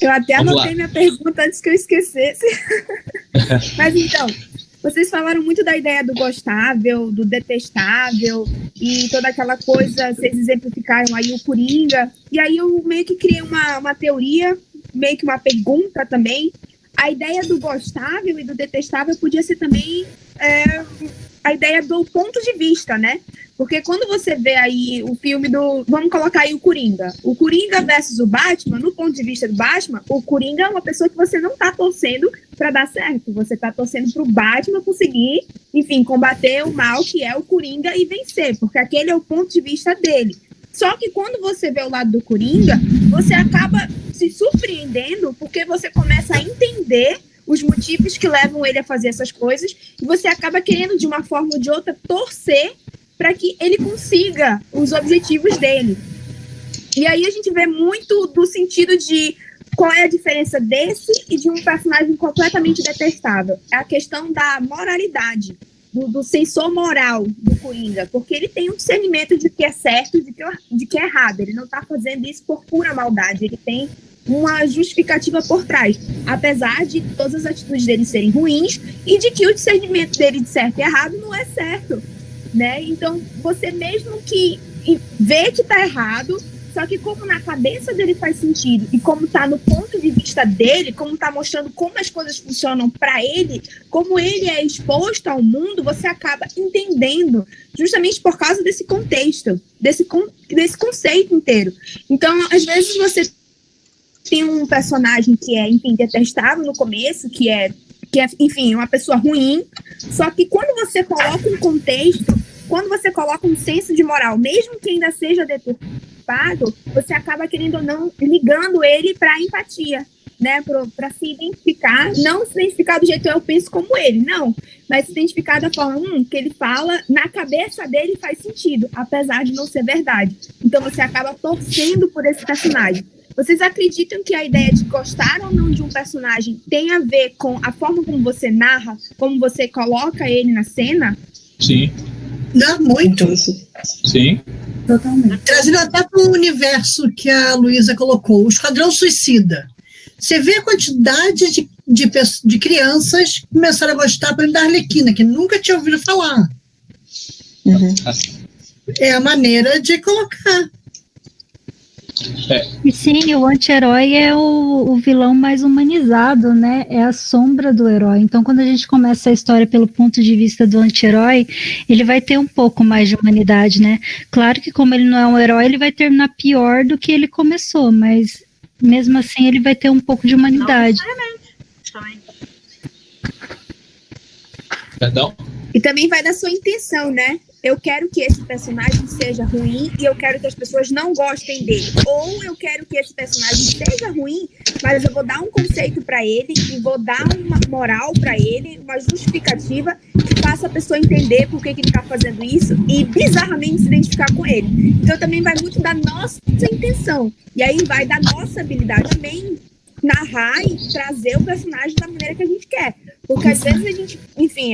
Eu até anotei minha pergunta antes que eu esquecesse. Mas então, vocês falaram muito da ideia do gostável, do detestável e toda aquela coisa, vocês exemplificaram aí o Coringa. E aí eu meio que criei uma teoria, meio que uma pergunta também. A ideia do gostável e do detestável podia ser também a ideia do ponto de vista, né? Porque quando você vê aí o filme do... Vamos colocar aí o Coringa. O Coringa versus o Batman, no ponto de vista do Batman, o Coringa é uma pessoa que você não tá torcendo para dar certo. Você tá torcendo pro Batman conseguir, enfim, combater o mal que é o Coringa e vencer. Porque aquele é o ponto de vista dele. Só que quando você vê o lado do Coringa, você acaba se surpreendendo porque você começa a entender os motivos que levam ele a fazer essas coisas e você acaba querendo, de uma forma ou de outra, torcer para que ele consiga os objetivos dele. E aí a gente vê muito do sentido de qual é a diferença desse e de um personagem completamente detestável. É a questão da moralidade, do sensor moral do Coringa, porque ele tem um discernimento de que é certo e de que é errado. Ele não está fazendo isso por pura maldade, ele tem uma justificativa por trás, apesar de todas as atitudes dele serem ruins e de que o discernimento dele de certo e errado não é certo, né? Então, você mesmo que vê que está errado, só que como na cabeça dele faz sentido e como está no ponto de vista dele, como está mostrando como as coisas funcionam para ele, como ele é exposto ao mundo, você acaba entendendo justamente por causa desse contexto, desse conceito inteiro. Então, às vezes você tem um personagem que é, enfim, detestável no começo, que é, enfim, uma pessoa ruim, só que quando você coloca um contexto, quando você coloca um senso de moral, mesmo que ainda seja deturpado, você acaba, querendo ou não, ligando ele para a empatia, né, para se identificar, não se identificar do jeito que eu penso como ele, não, mas se identificar da forma que ele fala, na cabeça dele faz sentido, apesar de não ser verdade. Então você acaba torcendo por esse personagem. Vocês acreditam que a ideia de gostar ou não de um personagem tem a ver com a forma como você narra, como você coloca ele na cena? Sim. Dá muito. Sim. Totalmente. Trazendo até para o universo que a Luísa colocou, o Esquadrão Suicida. Você vê a quantidade de crianças que começaram a gostar, por exemplo, da Arlequina, que nunca tinha ouvido falar. Uhum. É a maneira de colocar. E sim, o anti-herói é o vilão mais humanizado, né? É a sombra do herói. Então, quando a gente começa a história pelo ponto de vista do anti-herói, ele vai ter um pouco mais de humanidade, né? Claro que como ele não é um herói, ele vai terminar pior do que ele começou, mas mesmo assim ele vai ter um pouco de humanidade. Também. Perdão? E também vai da sua intenção, né? Eu quero que esse personagem seja ruim e eu quero que as pessoas não gostem dele. Ou eu quero que esse personagem seja ruim, mas eu vou dar um conceito para ele e vou dar uma moral para ele, uma justificativa que faça a pessoa entender por que ele está fazendo isso e bizarramente se identificar com ele. Então também vai muito da nossa intenção. E aí vai da nossa habilidade também narrar e trazer o personagem da maneira que a gente quer. Porque às vezes a gente, enfim,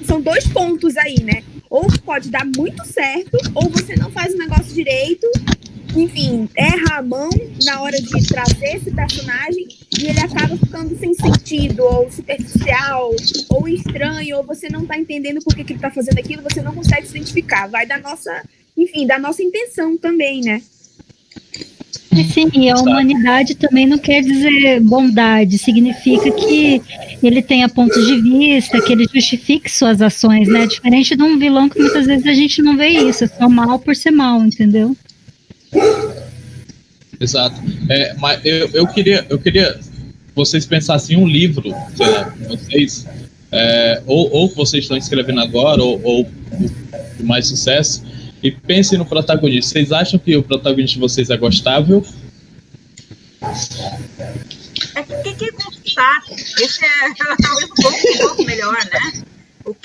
são dois pontos aí, né? Ou pode dar muito certo, ou você não faz o negócio direito, enfim, erra a mão na hora de trazer esse personagem e ele acaba ficando sem sentido, ou superficial, ou estranho, ou você não tá entendendo por que ele tá fazendo aquilo, você não consegue se identificar. Vai da nossa, enfim, da nossa intenção também, né? Sim, e a humanidade também não quer dizer bondade, significa que ele tenha pontos de vista, que ele justifique suas ações, né? Diferente de um vilão que muitas vezes a gente não vê isso, é só mal por ser mal, entendeu? Exato. Mas eu queria vocês pensassem em um livro, sei lá, vocês, ou que vocês estão escrevendo agora, ou de mais sucesso, e pensem no protagonista. Vocês acham que o protagonista de vocês é gostável? Que gostar? Esse é talvez um pouco melhor, né?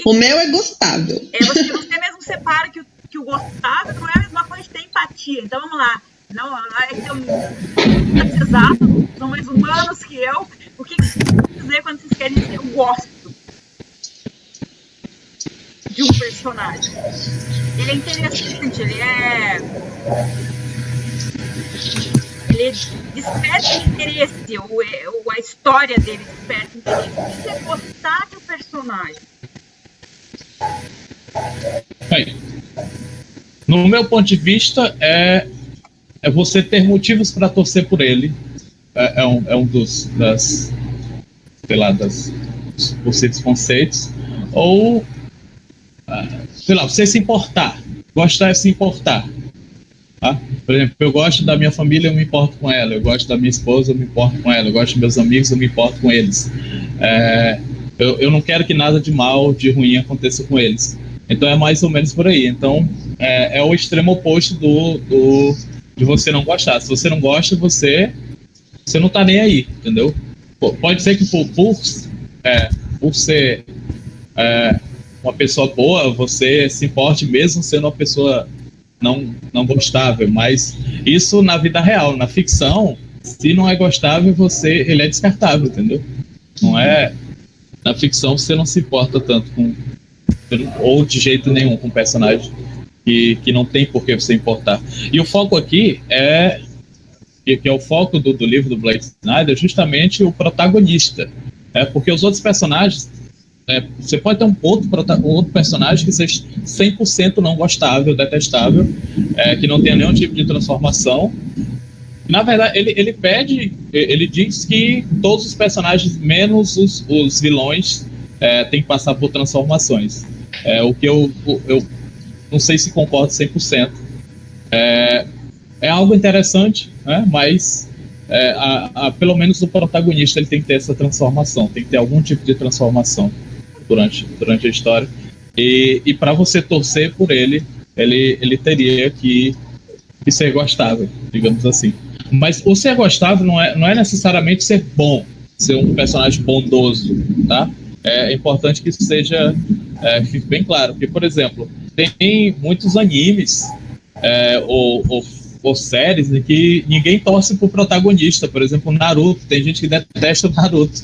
O meu é gostável. Você mesmo separa que o gostável não é a mesma coisa de ter empatia. Então vamos lá. Não é que eu exato, são mais humanos que eu. O que vocês querem dizer quando vocês querem dizer eu gosto de um personagem? Ele é interessante, ele é ele desperta interesse, ou a história dele desperta interesse. O que é gostar do personagem? Bem, no meu ponto de vista, é você ter motivos para torcer por ele. É um dos possíveis conceitos. Ou, sei lá, você se importar. Gostar é se importar. Tá? Por exemplo, eu gosto da minha família, eu me importo com ela. Eu gosto da minha esposa, eu me importo com ela. Eu gosto dos meus amigos, eu me importo com eles. Eu não quero que nada de mal, de ruim aconteça com eles. Então é mais ou menos por aí. Então é o extremo oposto de você não gostar. Se você não gosta, você não tá nem aí, entendeu? Pode ser que por ser uma pessoa boa, você se importe mesmo sendo uma pessoa não gostável, mas isso na vida real. Na ficção, se não é gostável, ele é descartável, entendeu? Não é... Na ficção você não se importa tanto com, ou de jeito nenhum, com um personagem que não tem por que você importar. E o foco aqui que é o foco do livro do Blake Snyder, justamente o protagonista. Porque os outros personagens, você pode ter um outro personagem que seja 100% não gostável, detestável, que não tenha nenhum tipo de transformação. Na verdade, ele diz que todos os personagens, menos os vilões, têm que passar por transformações. O que eu não sei se concordo 100%. É algo interessante, né? Mas pelo menos o protagonista ele tem que ter essa transformação, tem que ter algum tipo de transformação durante a história. E para você torcer por ele teria que ser gostável, digamos assim. Mas o ser gostável não é necessariamente ser bom, ser um personagem bondoso, tá? É importante que isso fique bem claro. Porque, por exemplo, tem muitos animes ou séries em que ninguém torce pro protagonista. Por exemplo, Naruto. Tem gente que detesta o Naruto.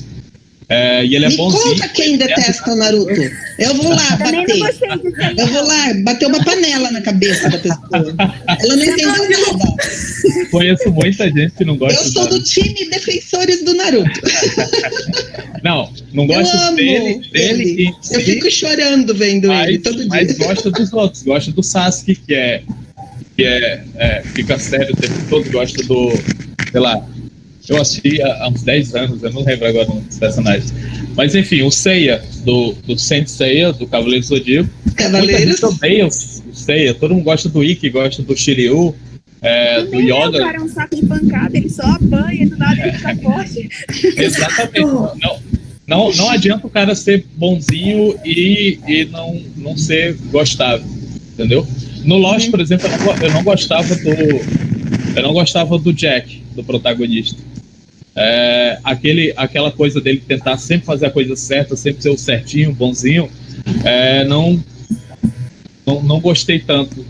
E ele é bonzinho. Me conta quem detesta o Naruto. Eu vou lá bater. Eu vou lá bater uma panela na cabeça da pessoa. Ela não entendeu nada. Conheço muita gente que não gosta. Eu sou do time defensores do Naruto. Não gosto dele. Eu fico chorando vendo ele todo dia. Mas gosta dos outros. Gosta do Sasuke, que fica sério o tempo todo. Gosta do, sei lá, eu assisti há uns 10 anos, eu não lembro agora dos personagens. Mas enfim, o Seiya, do Saint Seiya, do Cavaleiro Zodíaco. Cavaleiros. Muita gente odeia o Seiya, todo mundo gosta do Ikki, gosta do Shiryu, do Yoda. O cara é um saco de pancada, ele só apanha, do nada ele fica forte. Exatamente. Não adianta o cara ser bonzinho e não ser gostável, entendeu? No Lost, por exemplo, eu não gostava do Jack, do protagonista. Aquela coisa dele tentar sempre fazer a coisa certa, sempre ser o certinho, bonzinho, não gostei tanto.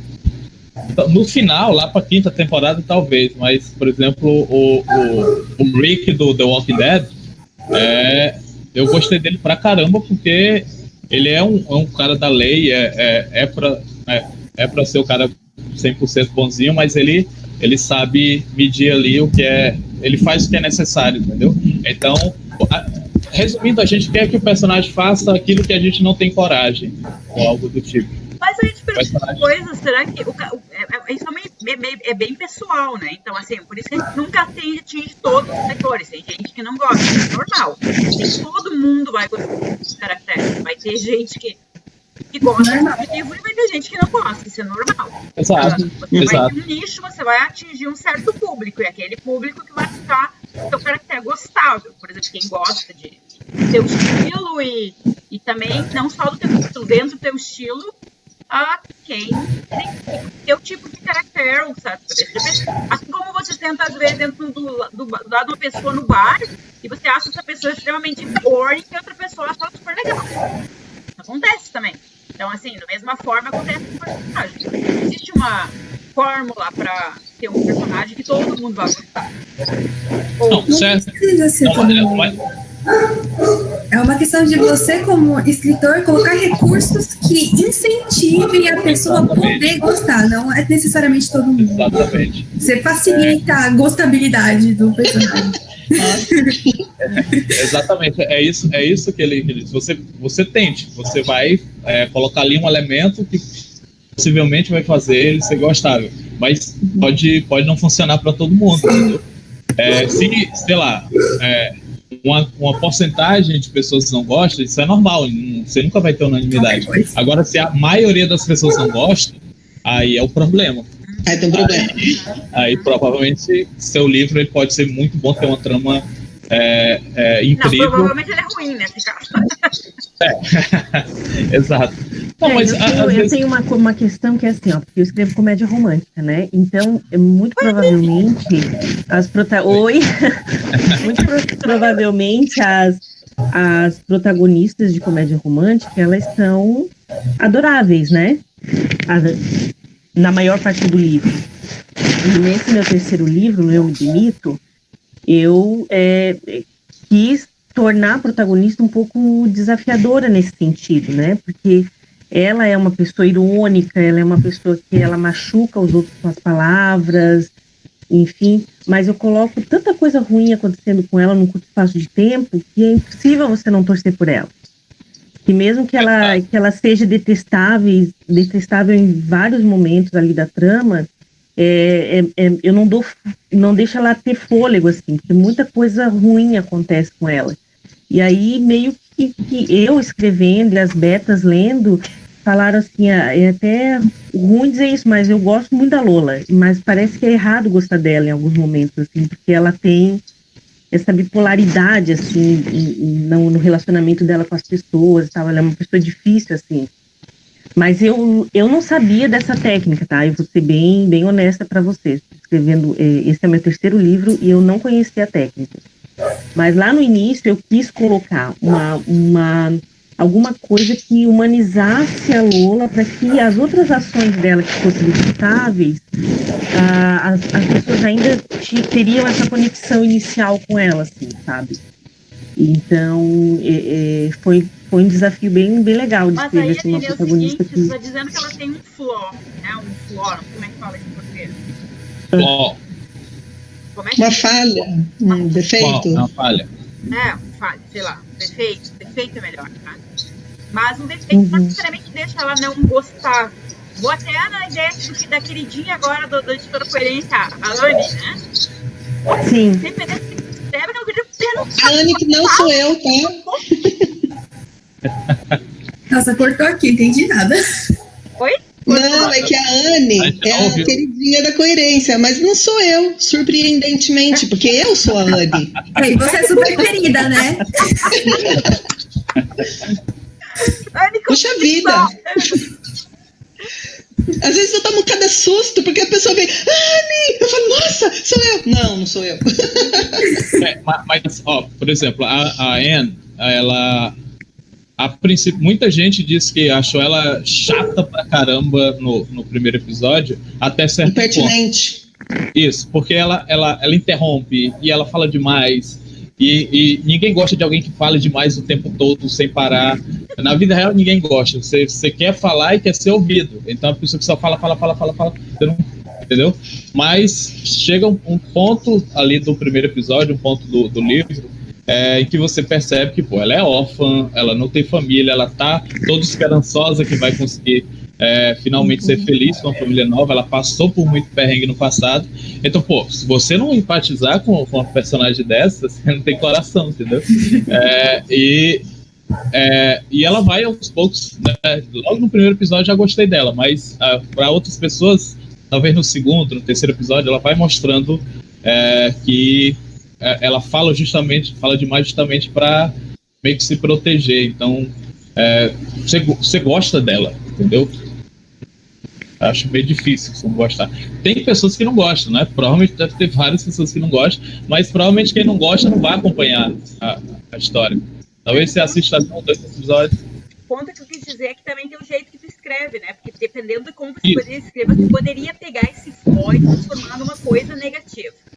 No final, lá pra 5ª temporada, talvez, mas, por exemplo, o Rick do The Walking Dead, eu gostei dele pra caramba, porque ele é um cara da lei, é pra ser o cara 100% bonzinho, mas ele sabe medir ali o que ele faz o que é necessário, entendeu? Então, resumindo, a gente quer que o personagem faça aquilo que a gente não tem coragem, ou algo do tipo. Mas a gente pergunta uma coisa, será que isso é bem pessoal, né? Então, assim, por isso que a gente nunca atinge todos os setores. Tem gente que não gosta, é normal. Todo mundo vai gostar dos caracteres. Vai ter gente que gosta do livro e vai ter gente que não gosta, isso é normal. Exato. Você vai ter um nicho, você vai atingir um certo público, e aquele público que vai ficar o seu caractere gostável. Por exemplo, quem gosta de teu estilo e também, não só do teu estilo, dentro do teu estilo, quem tem teu tipo de caractere, sabe? Assim como você senta, às vezes, dentro do lado de uma pessoa no bar, e você acha essa pessoa extremamente boring e outra pessoa acha super legal. Acontece também. Então, assim, da mesma forma acontece com o personagem. Não existe uma fórmula para ter um personagem que todo mundo vai gostar. Não, certo. É uma questão de você, como escritor, colocar recursos que incentivem a pessoa a poder gostar, não é necessariamente todo mundo. Exatamente. Você facilita a gostabilidade do personagem. Exatamente, é isso que ele diz. Você tente, você vai colocar ali um elemento que possivelmente vai fazer ele ser gostável, mas pode não funcionar para todo mundo, entendeu? Se, sei lá, uma porcentagem de pessoas que não gostam, isso é normal, você nunca vai ter unanimidade. Agora, se a maioria das pessoas não gosta, aí é o problema. Aí tem um problema. Aí provavelmente seu livro ele pode ser muito bom, ter uma trama incrível. Não, provavelmente ele é ruim, né? Exato. Não, mas eu tenho uma questão que é assim, ó, porque eu escrevo comédia romântica, né? Então, muito provavelmente muito provavelmente as protagonistas de comédia romântica, elas são adoráveis, né? Na maior parte do livro. E nesse meu terceiro livro, Eu Me Demito, eu quis tornar a protagonista um pouco desafiadora nesse sentido, né? Porque ela é uma pessoa irônica, ela é uma pessoa que ela machuca os outros com as palavras, enfim, mas eu coloco tanta coisa ruim acontecendo com ela num curto espaço de tempo que é impossível você não torcer por ela. Que mesmo que ela seja detestável em vários momentos ali da trama, eu não deixo ela ter fôlego, assim, porque muita coisa ruim acontece com ela. E aí, meio que eu escrevendo e as betas lendo, falaram assim, é até ruim dizer isso, mas eu gosto muito da Lola, mas parece que é errado gostar dela em alguns momentos, assim, porque ela tem essa bipolaridade, assim, no relacionamento dela com as pessoas e tal. Ela é uma pessoa difícil, assim. Mas eu não sabia dessa técnica, tá? Eu vou ser bem honesta para vocês. Escrevendo, esse é meu terceiro livro e eu não conhecia a técnica. Mas lá no início eu quis colocar alguma coisa que humanizasse a Lola para que as outras ações dela que fossem detestáveis, as pessoas ainda teriam essa conexão inicial com ela, assim, sabe? Então, foi um desafio bem legal de escrever assim, uma protagonista. Mas aí, você está dizendo que ela tem um flaw, né? Um flaw, como é que fala isso em português? Flaw. Uma falha, um defeito. Uma falha. Falha, sei lá, defeito é melhor, tá? Mas um defeito não necessariamente deixa ela não gostar. Vou até na ideia da queridinha agora da editora Coerência, a Anne, né? Sim. Dependendo do que você escreve, eu queria perguntar. A Anne que não sou eu, tá? Nossa, cortou aqui, entendi nada. Oi? Não, é que a Anne é a queridinha da Coerência, mas não sou eu, surpreendentemente, porque eu sou a Anne. E você é super querida, né? Puxa vida! Às vezes eu tomo cada susto, porque a pessoa vem, Anne! Eu falo, nossa, sou eu! Não sou eu. Mas, por exemplo, a Anne, ela... A princípio, muita gente disse que achou ela chata pra caramba no primeiro episódio, até certo impertinente. Ponto. Isso, porque ela interrompe e ela fala demais. E ninguém gosta de alguém que fale demais o tempo todo, sem parar. Na vida real, ninguém gosta. Você quer falar e quer ser ouvido. Então, a pessoa que só fala, você não, entendeu? Mas chega um ponto ali do primeiro episódio, um ponto do livro, em que você percebe que, ela é órfã, ela não tem família, ela tá toda esperançosa que vai conseguir finalmente ser feliz com a família nova, ela passou por muito perrengue no passado. Então, se você não empatizar com uma personagem dessa, você não tem coração, entendeu? E ela vai aos poucos, né? Logo no primeiro episódio já gostei dela, mas para outras pessoas, talvez no segundo, no terceiro episódio, ela vai mostrando que ela fala demais justamente para meio que se proteger. Então, você gosta dela, entendeu? Acho meio difícil você não gostar. Tem pessoas que não gostam, né? Provavelmente deve ter várias pessoas que não gostam, mas provavelmente quem não gosta não vai acompanhar a história. Talvez você assista 1 ou 2 episódios. O ponto que eu quis dizer é que também tem um jeito que tu escreve, né? Porque dependendo de como você poderia escrever, você poderia pegar esse flaw e transformar numa coisa negativa.